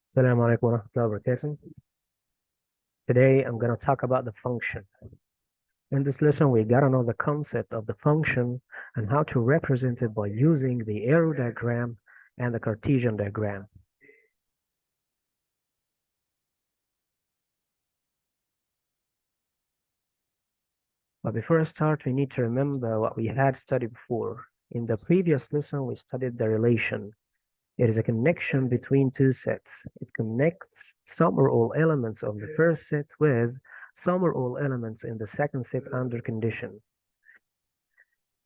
Assalamu alaikum wa rahmatullahi wa barakatuh. Today I'm going to talk about the function. In this lesson, we got to know the concept of the function and how to represent it by using the arrow diagram and the Cartesian diagram. But before I start, we need to remember what we had studied before. In the previous lesson, we studied the relation. It is a connection between two sets. It connects some or all elements of the first set with some or all elements in the second set under condition.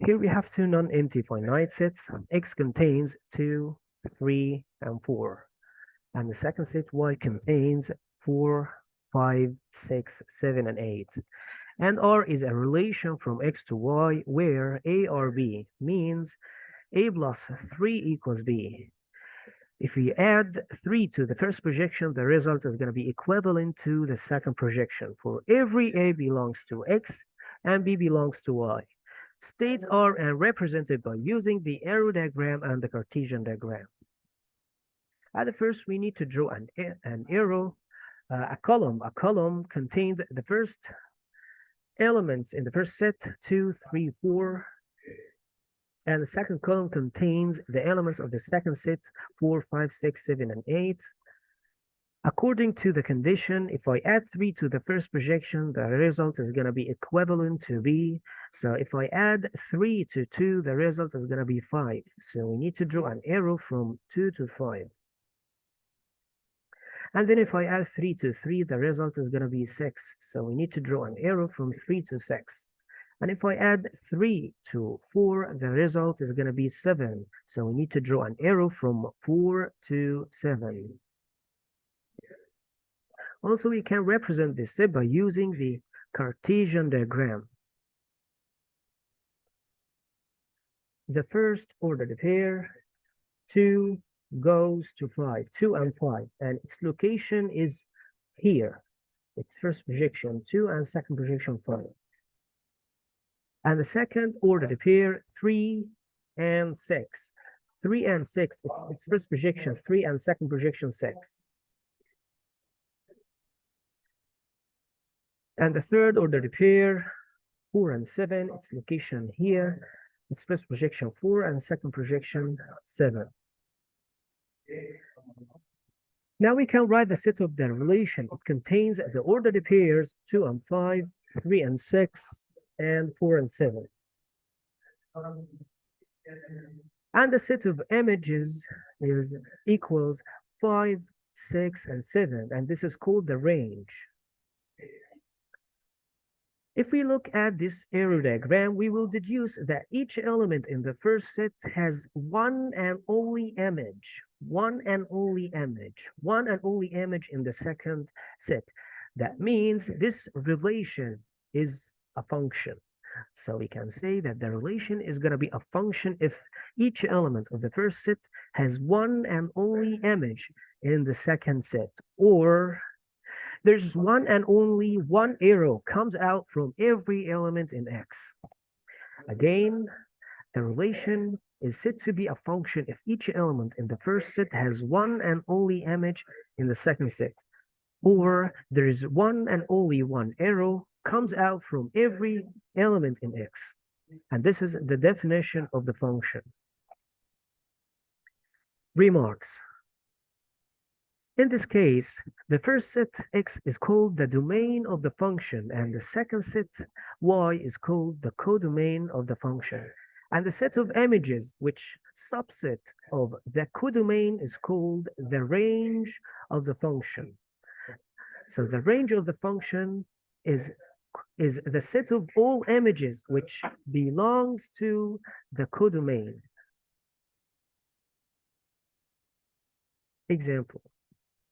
Here we have two non-empty finite sets. X contains 2, 3, and 4. And the second set Y contains 4, 5, 6, 7, and 8. And R is a relation from X to Y where A or B means A plus 3 equals B. If we add 3 to the first projection, the result is going to be equivalent to the second projection. For every A belongs to X and B belongs to Y. States are represented by using the arrow diagram and the Cartesian diagram. At the first, we need to draw an arrow, a column. A column contains the first elements in the first set, 2, 3, 4. And the second column contains the elements of the second set, 4, 5, 6, 7, and 8. According to the condition, if I add 3 to the first projection, the result is going to be equivalent to B. So if I add 3 to 2, the result is going to be 5. So we need to draw an arrow from 2 to 5. And then if I add 3 to 3, the result is going to be 6. So we need to draw an arrow from 3 to 6. And if I add 3 to 4, the result is going to be 7. So we need to draw an arrow from 4 to 7. Also, we can represent this set by using the Cartesian diagram. The first ordered pair, 2 goes to 5, 2 and 5, and its location is here. Its first projection, 2, and second projection, 5. And the second ordered pair, 3 and 6. 3 and 6, its first projection, 3, and second projection, 6. And the third ordered pair, 4 and 7, its location here. Its first projection, 4, and second projection, 7. Now we can write the set of the relation. It contains the ordered pairs 2 and 5, 3 and 6, and 4 and 7. And the set of images is equals 5, 6, and 7, and this is called the range. If we look at this arrow diagram, we will deduce that each element in the first set has one and only image in the second set. That means this relation is a function. So we can say that the relation is going to be a function if each element of the first set has one and only image in the second set, or there's one and only one arrow comes out from every element in X. Again, the relation is said to be a function if each element in the first set has one and only image in the second set, or there is one and only one arrow comes out from every element in X. And this is the definition of the function. Remarks. In this case, the first set X is called the domain of the function, and the second set Y is called the codomain of the function. And the set of images, which subset of the codomain, is called the range of the function. So the range of the function is the set of all images which belongs to the codomain. Example.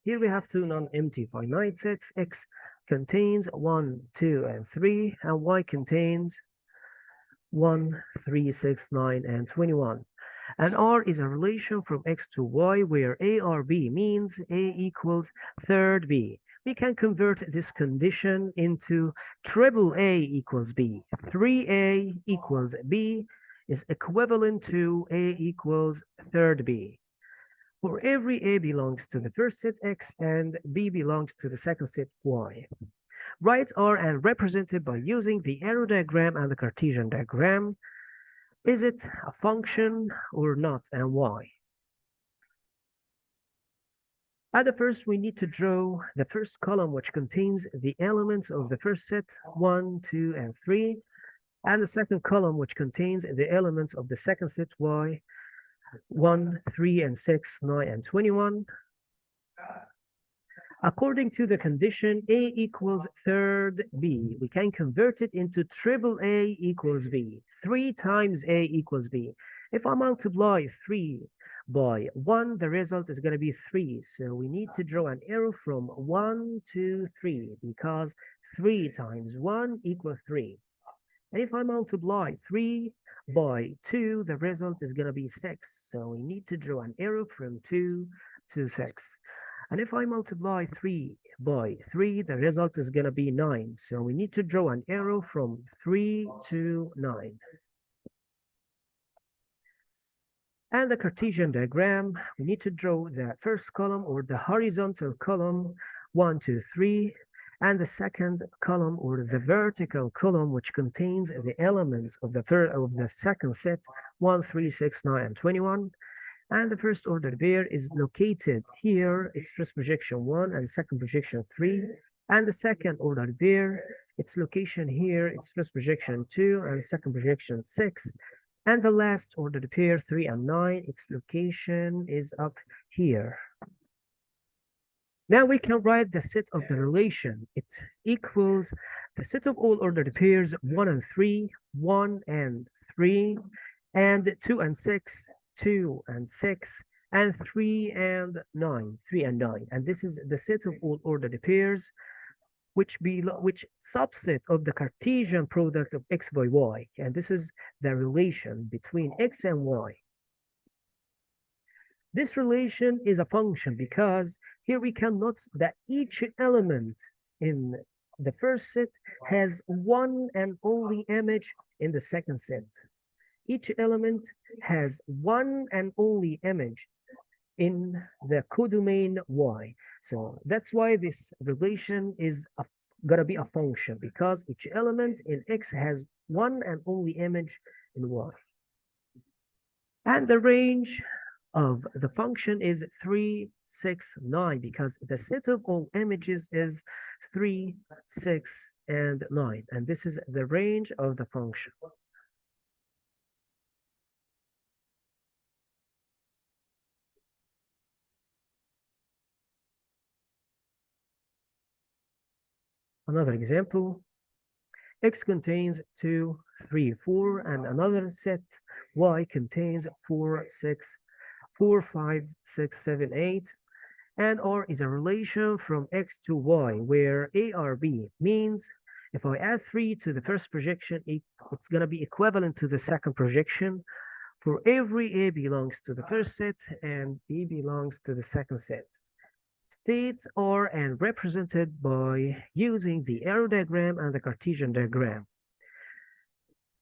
Here we have two non-empty finite sets. X contains 1, 2, and 3, and Y contains 1, 3, 6, 9, and 21. And R is a relation from X to Y where A or B means A equals third B. We can convert this condition into triple A equals B. 3A equals B is equivalent to A equals third B. for every A belongs to the first set X and B belongs to the second set Y. Write R and represent it by using the arrow diagram and the Cartesian diagram. Is it a function or not, and why? At the first, we need to draw the first column, which contains the elements of the first set 1, 2, and 3, and the second column, which contains the elements of the second set Y 1, 3, and 6, 9, and 21. According to the condition A equals third B, we can convert it into triple A equals B. 3 times A equals B. If I multiply 3 by 1, the result is going to be 3. So we need to draw an arrow from 1 to 3 because 3 times 1 equals 3. And if I multiply 3 by 2, the result is going to be 6. So we need to draw an arrow from 2 to 6. And if I multiply 3 by 3, the result is going to be 9. So we need to draw an arrow from 3 to 9. And the Cartesian diagram, we need to draw the first column or the horizontal column 1, 2, 3, and the second column or the vertical column, which contains the elements of the second set 1, 3, 6, 9, and 21. And the first ordered pair is located here. It's first projection 1 and second projection 3. And the second ordered pair, its location here, it's first projection 2 and second projection 6. And the last ordered pair, 3 and 9, its location is up here. Now we can write the set of the relation. It equals the set of all ordered pairs 1 and 3, 1 and 3, and 2 and 6, 2 and 6, and 3 and 9, 3 and 9. And this is the set of all ordered pairs, which subset of the Cartesian product of x by y. And this is the relation between x and y. This relation is a function because here we can note that each element in the first set has one and only image in the second set. Each element has one and only image in the codomain y. So that's why this relation is gonna be a function, because each element in x has one and only image in y. And the range of the function is 3, 6, 9, because the set of all images is 3, 6, and 9. And this is the range of the function. Another example, x contains 2, 3, 4, and another set y contains 4, 6, 4, 5, 6, 7, 8, and R is a relation from x to y, where A R B means if I add 3 to the first projection, it's going to be equivalent to the second projection. For every A belongs to the first set and B belongs to the second set. States are and represented by using the arrow diagram and the Cartesian diagram.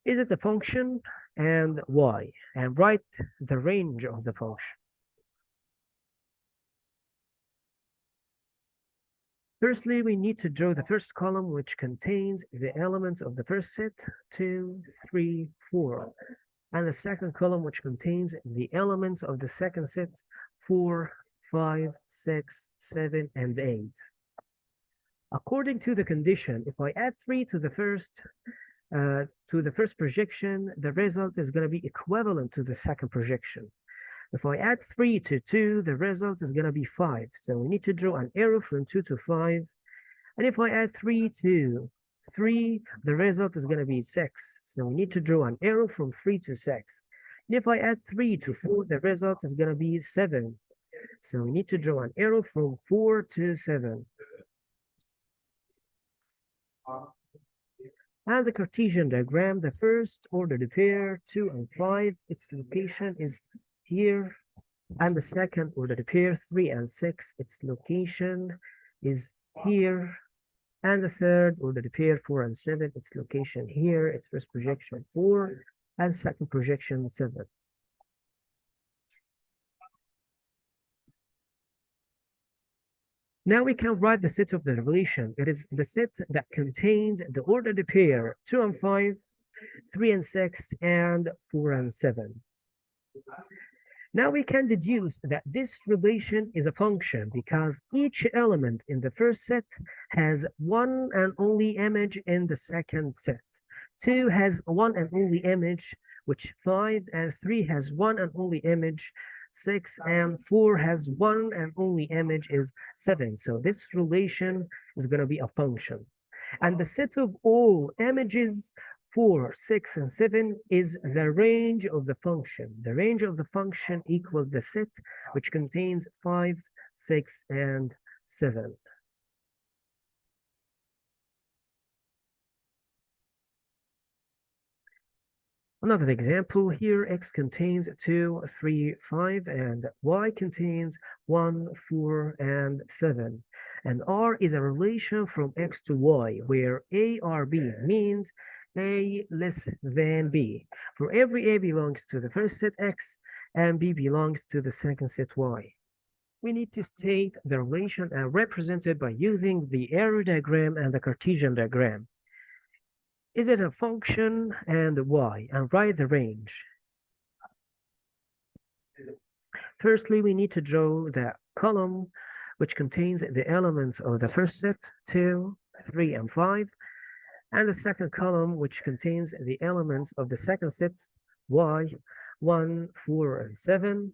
Is it a function and why? And write the range of the function. Firstly, we need to draw the first column, which contains the elements of the first set, 2, 3, 4, and the second column, which contains the elements of the second set, 4, 5, 6, 7, and 8. According to the condition, if I add 3 to the first projection, the result is going to be equivalent to the second projection. If I add 3 to 2, the result is going to be 5. So we need to draw an arrow from 2 to 5. And if I add 3 to 3, the result is going to be 6. So we need to draw an arrow from 3 to 6. And if I add 3 to 4, the result is going to be 7. So we need to draw an arrow from 4 to 7. And the Cartesian diagram, the first ordered pair, 2 and 5, its location is here. And the second ordered pair, 3 and 6, its location is here. And the third ordered pair, 4 and 7, its location here. Its first projection 4 and second projection 7. Now we can write the set of the relation. It is the set that contains the ordered pair 2 and 5, 3 and 6, and 4 and 7. Now we can deduce that this relation is a function because each element in the first set has one and only image in the second set. 2 has one and only image, which 5 and 3 has one and only image. 6 and 4 has one and only image is 7. So this relation is going to be a function. And the set of all images 4, 6, and 7 is the range of the function. The range of the function equals the set which contains 5, 6, and 7. Another example here, x contains 2, 3, 5, and y contains 1, 4, and 7. And R is a relation from x to y, where A R B means A less than B. For every A belongs to the first set x, and B belongs to the second set y. We need to state the relation and represent it by using the arrow diagram and the Cartesian diagram. Is it a function and why? And write the range. Firstly, we need to draw the column which contains the elements of the first set, 2, 3, and 5, and the second column which contains the elements of the second set, y, 1, 4, and 7.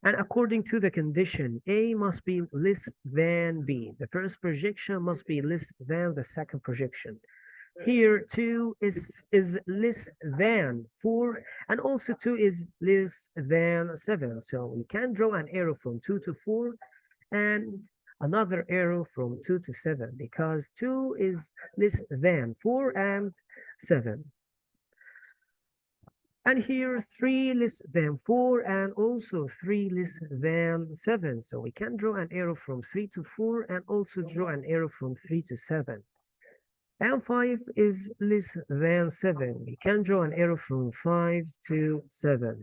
And according to the condition, A must be less than B. The first projection must be less than the second projection. Here 2 is less than 4, and also 2 is less than 7. So we can draw an arrow from 2 to 4 and another arrow from 2 to 7 because 2 is less than 4 and 7. And here 3 less than 4 and also 3 less than 7. So we can draw an arrow from 3 to 4 and also draw an arrow from 3 to 7. And 5 is less than 7. We can draw an arrow from 5 to 7.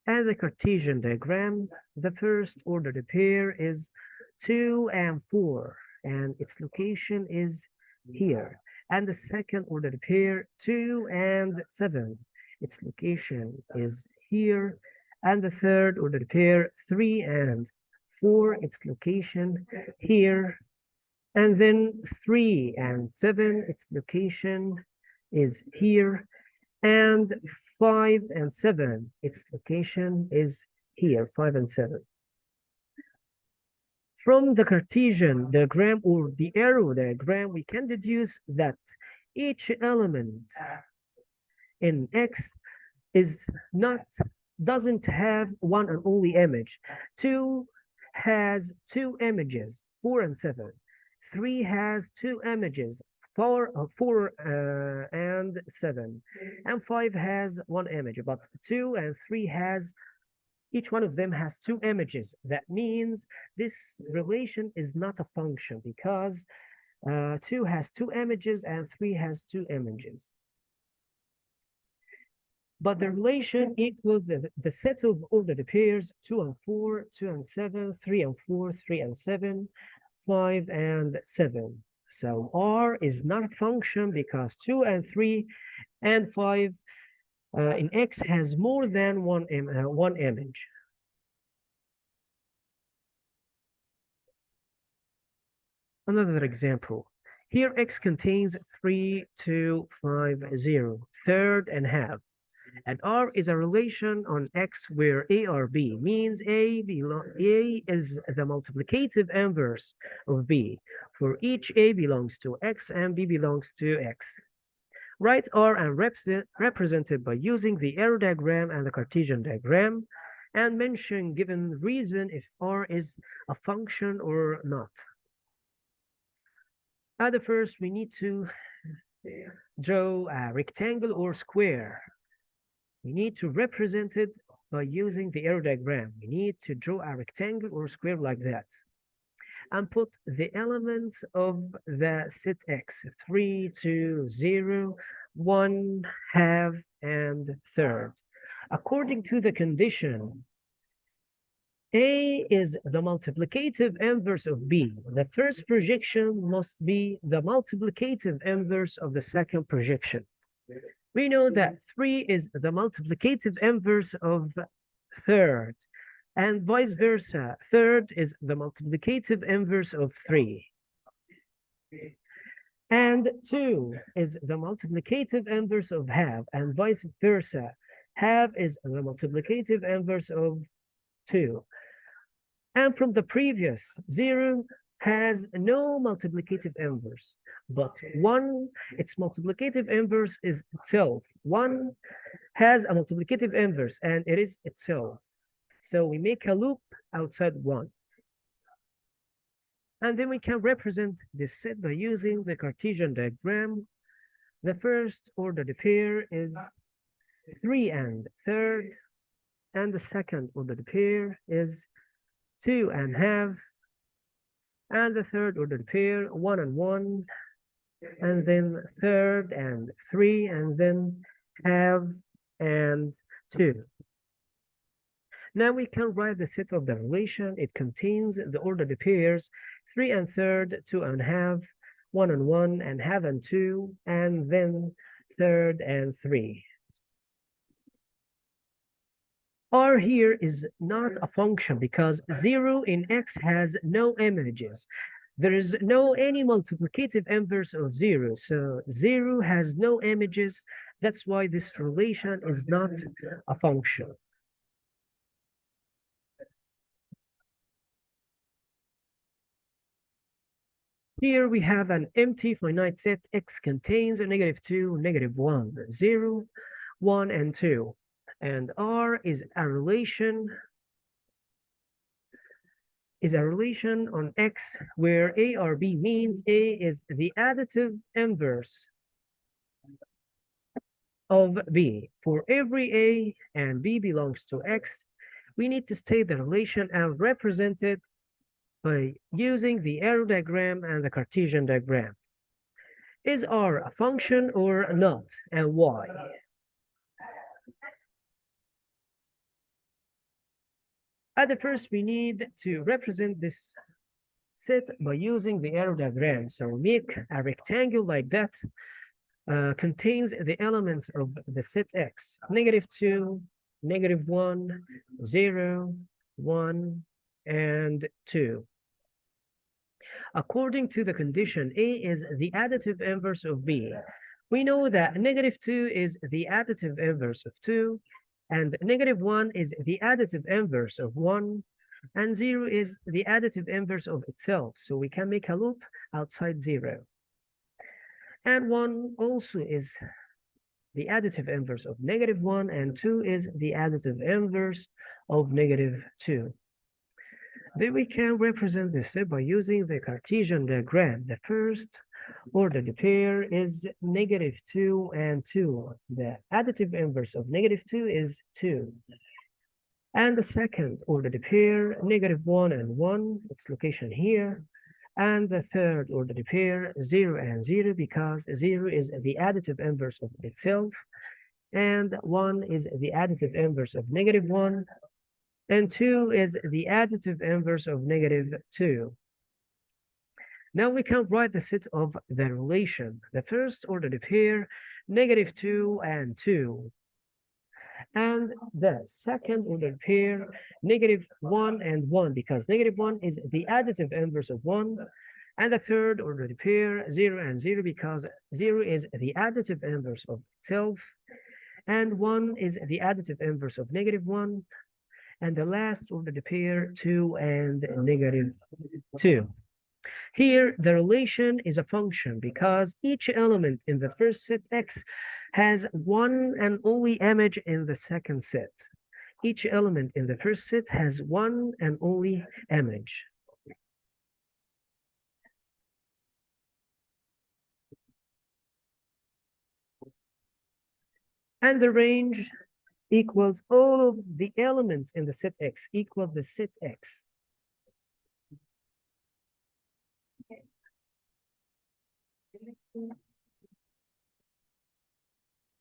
And the Cartesian diagram, the first ordered pair is 2 and 4, and its location is here. And the second ordered pair, 2 and 7, its location is here. And the third ordered pair, 3 and 4, its location here. And then 3 and 7, its location is here. And 5 and 7, its location is here, 5 and 7. From the Cartesian diagram or the arrow diagram, we can deduce that each element in X doesn't have one and only image. 2 has 2 images, 4 and 7. 3 has 2 images, 4 and 7. And 5 has 1 image, but 2 and 3 has, each one of them has 2 images. That means this relation is not a function because 2 has 2 images and 3 has 2 images. But the relation equals the set of ordered pairs 2 and 4, 2 and 7, 3 and 4, 3 and 7, 5 and 7. So R is not a function because 2 and 3 and 5 in X has more than one image. Another example. Here X contains 3, 2, 5, 0, third and half. And R is a relation on X where A or B means A is the multiplicative inverse of B. For each A belongs to X and B belongs to X. Write R and represented by using the arrow diagram and the Cartesian diagram, and mention given reason if R is a function or not. At the first, we need to draw a rectangle or square. We need to represent it by using the arrow diagram. We need to draw a rectangle or square like that and put the elements of the set X, 3, 2, 0, 1, half, and third. According to the condition, A is the multiplicative inverse of B. The first projection must be the multiplicative inverse of the second projection. We know that 3 is the multiplicative inverse of third, and vice versa. Third is the multiplicative inverse of 3. And 2 is the multiplicative inverse of half, and vice versa. Half is the multiplicative inverse of 2. And from the previous, 0 has no multiplicative inverse, but 1, its multiplicative inverse is itself. 1 has a multiplicative inverse, and it is itself. So we make a loop outside 1. And then we can represent this set by using the Cartesian diagram. The first ordered pair is 3 and third, and the second ordered pair is 2 and half, and the third ordered pair 1 and 1, and then third and 3, and then half and 2. Now we can write the set of the relation. It contains the ordered pairs 3 and third, 2 and half, 1 and 1, and half and 2, and then third and 3. R here is not a function because 0 in X has no images. There is no any multiplicative inverse of 0, so 0 has no images. That's why this relation is not a function. Here we have an empty finite set. X contains a -2, -1, 0, 1, and 2. And R is a relation on X where A or B means A is the additive inverse of B. For every A and B belongs to X, we need to state the relation and represent it by using the arrow diagram and the Cartesian diagram. Is R a function or not, and why? At the first, we need to represent this set by using the arrow diagram. So make a rectangle like that, contains the elements of the set X, -2, -1, 0, 1, and 2. According to the condition, A is the additive inverse of B. We know that -2 is the additive inverse of 2, and -1 is the additive inverse of 1, and 0 is the additive inverse of itself. So we can make a loop outside 0. And 1 also is the additive inverse of -1, and 2 is the additive inverse of -2. Then we can represent this set by using the Cartesian diagram. The first ordered pair is -2 and 2. The additive inverse of -2 is 2. And the second ordered pair, -1 and 1, its location here. And the third ordered pair, 0 and 0, because 0 is the additive inverse of itself, and 1 is the additive inverse of -1, and 2 is the additive inverse of -2. Now we can write the set of the relation. The first ordered pair, -2 and 2. And the second ordered pair, -1 and 1, because -1 is the additive inverse of 1. And the third ordered pair, 0 and 0, because 0 is the additive inverse of itself. And 1 is the additive inverse of -1. And the last ordered pair, 2 and -2. Here, the relation is a function because each element in the first set X has one and only image in the second set. Each element in the first set has one and only image. And the range equals all of the elements in the set X equal the set X.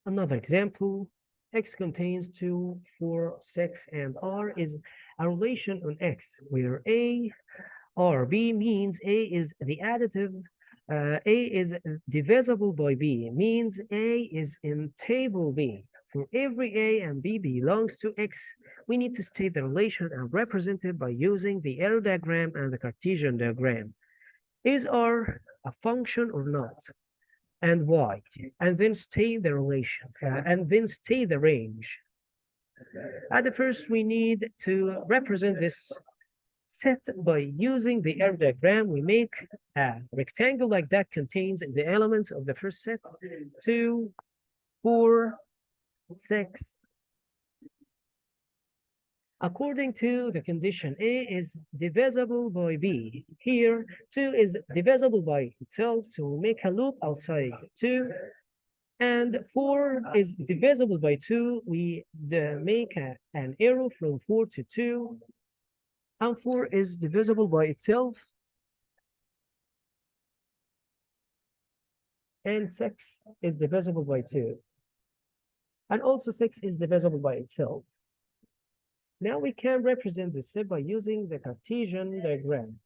Another example, X contains 2, 4, 6, and R is a relation on X, where A or B means A is the additive, A is divisible by B, means A is in table B. For every A and B belongs to X, we need to state the relation and represent it by using the arrow diagram and the Cartesian diagram. Is R a function or not? And why? And then state the relation, and then state the range. At the first, we need to represent this set by using the arrow diagram. We make a rectangle like that contains the elements of the first set: 2, 4, 6. According to the condition, A is divisible by B. Here, 2 is divisible by itself, so we make a loop outside 2. And 4 is divisible by 2. We make an arrow from 4 to 2. And 4 is divisible by itself. And 6 is divisible by 2. And also 6 is divisible by itself. Now we can represent this set by using the Cartesian diagram.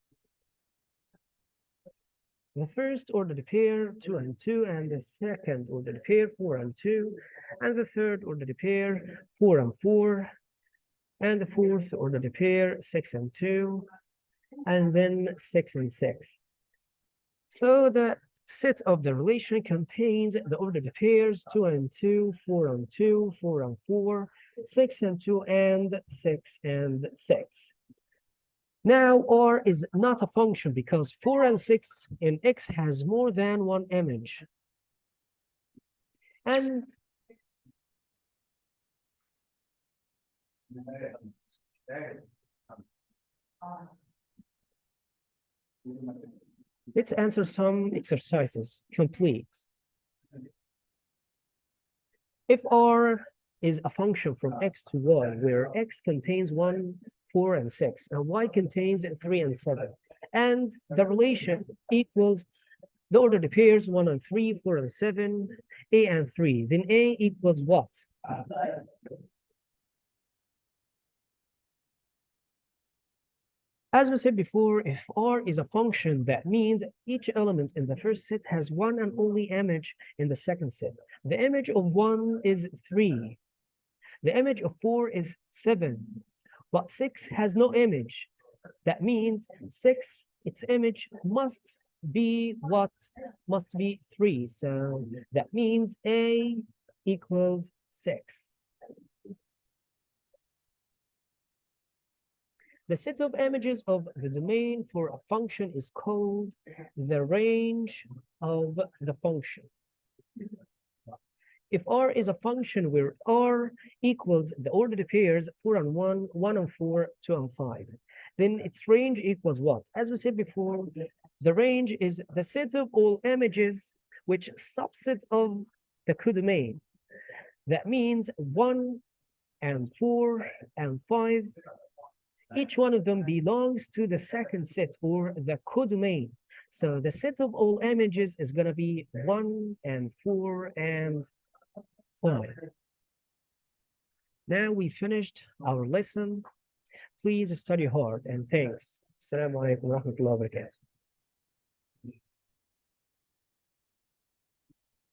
The first ordered pair, 2 and 2, and the second ordered pair, 4 and 2, and the third ordered pair, 4 and 4, and the fourth ordered pair, 6 and 2, and then 6 and 6. So the set of the relation contains the ordered pairs 2 and 2, 4 and 2, 4 and 4, 6 and 2, and 6 and 6. Now, R is not a function because 4 and 6 in X has more than one image. And let's answer some exercises. Complete. If R is a function from X to Y, where X contains 1, 4, and 6, and Y contains 3 and 7, and the relation equals the ordered pairs 1 and 3, 4 and 7, A and 3, then A equals what? As we said before, if R is a function, that means each element in the first set has one and only image in the second set. The image of 1 is 3. The image of 4 is 7. But 6 has no image. That means 6, its image must be what? Must be 3. So that means A equals 6. The set of images of the domain for a function is called the range of the function. If R is a function where R equals the ordered pairs 4 and 1, 1 and 4, 2 and 5, then its range equals what? As we said before, the range is the set of all images which subset of the codomain. That means 1 and 4 and 5. Each one of them belongs to the second set or the codomain. So the set of all images is going to be 1 and 4 and 5. Now we finished our lesson. Please study hard and thanks. Assalamu alaikum wa rahmatullahi wa barakatuh.